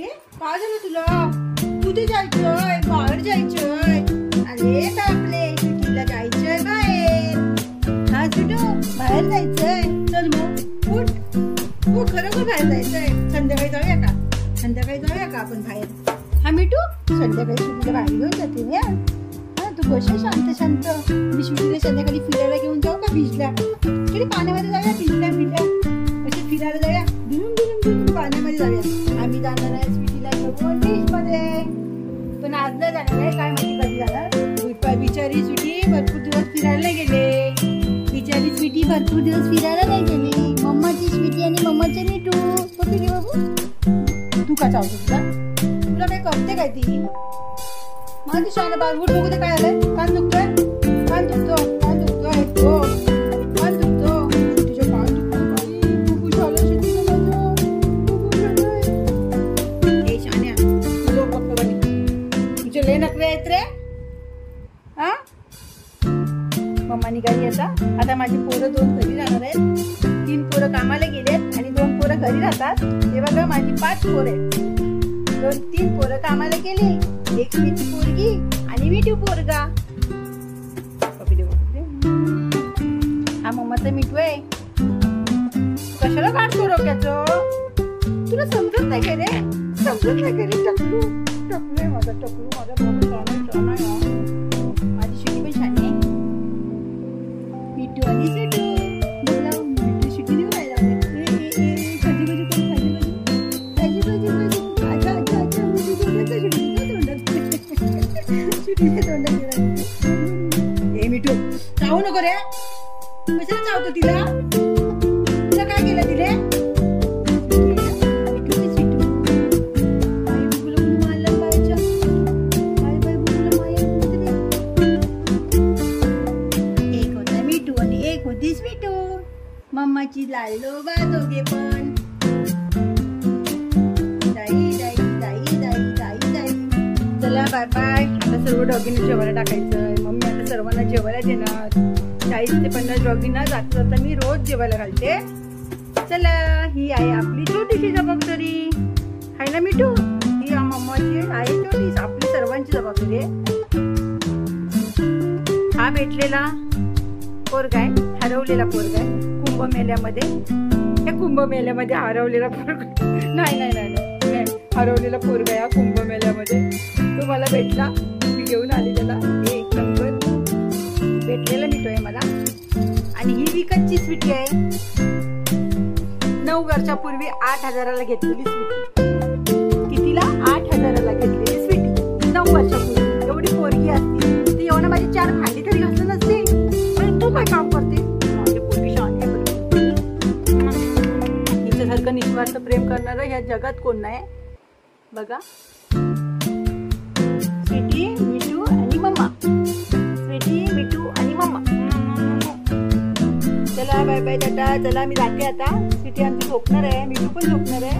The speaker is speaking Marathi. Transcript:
काय झालं तुला? कुठे जायचंय? बाहेर जायचंय? अरे बापरे, सुट्टीला जायचंय बाहेर. हा सुटू, बाहेर जायचंय. चल मग उठ. हो खरोखर बाहेर जायचंय. संध्याकाळी जाऊया का? संध्याकाळी जाऊया का आपण बाहेर? हा मिठू, संध्याकाळी सुट्टीला बाहेर घेऊन जाते मी. हा तू बस शांत शांत. मी सुट्टीला संध्याकाळी फिरायला घेऊन जाऊ का बीचला? तरी पाण्यामध्ये जाऊया बीचला. असे फिरायला जाऊया. दुरून पाण्यामध्ये जाऊया. आम्ही जाणार आहे स्वीटीला घेऊन बीच मध्ये. पण आज नाही जाणार आहे. काय माहिती कधी जाणार. बिचारी स्वीटी भरपूर दिवस फिरायला गेले. बिचारी स्वीटी भरपूर दिवस फिरायला नाही गेली. मम्माची स्वीटी आणि मम्माचे मिठू. कुठे घे बाबू? तू का चावतो? तुला काही करते काय ती? माझी शाळा बालगुट बघू दे. काय आलंय? कान दुखतोय. कान दुखतो. कान दुखतोय. हो कान दुखतो. तुझ्या कान दुखतो. खूप झालं शेती माझं. ए शान्या, तुझं पप्पा बनी तुझे लय नखरे आहेत रे. हा मम्मा निघाली आता माझी पोरं 2 घरी जाणार आहेत. 3 पोरं कामाला गेलेत आणि 2 पोरं घरी राहतात. हे बघा माझी 5 पोरं आहेत. 2-3 पोरं कामाला गेली. एक मिठी पोरगी आणि मिठू पोरगा. हा मम्माचा मिठू आहे. कशाला काढतो डोक्याचं? तुला समजत नाही का रे? समजत नाही का रे? टकलू आहे माझा. टकलू माझा बाबा. माझी शिटी पण छान आहे. मिठू आणि सिटू. मिठू शिटी देऊ राहिला. ए मिठू, चावू नको रे. कशाला चावतो तिला? तुला काय केलं तिले? एक होता मिठू आणि एक होतीस मिठू. मम्माची लाडलो बा दोघे पण. चला बाय बाय. आता सर्व डॉगींना जेवायला टाकायचंय. मम्मी आता सर्वांना जेवायला देणार. 40 ते 50 डॉगींना जाता मी रोज जेवायला घालते. चला ही आहे आपली छोटीशी जबाबदारी. आहे ना मिठू? ही मम्माची आहे छोटी. आपली सर्वांची जबाबदारी आहे. हा भेटलेला पोरगा आहे. हरवलेला पोरगा आहे कुंभमेळ्यामध्ये. या कुंभमेळ्यामध्ये हरवलेला पोरगा नाही हरवलेला पोरगा या कुंभमेळ्यामध्ये. तो मला भेटला. मी घेऊन आली त्याला. एक नंबर भेटलेला मिठू आहे मला. आणि ही विकतची स्वीटी आहे. 9 वर्षापूर्वी 8,000ला घेतलेली स्वीटी. कितीला? 8,000ला घेतलेली स्वीटी. 9 वर्षापूर्वी. एवढी पोरगी असती ती येऊन माझी 4 भांडी तरी घासलं नसते. पण तू काय काम करते? माझी पोरगी शांत आहे. हिच्यासारखं निस्वार्थ प्रेम करणारं ह्या जगात कोण नाही. बघा स्वीटी, मिठू आणि मम्मा. स्वीटी, मिठू आणि मम्मा. चला बाय बाय टाटा. चला मी जाते आता. स्वीटी आमची झोपणार आहे. मिठू पण झोपणार आहे.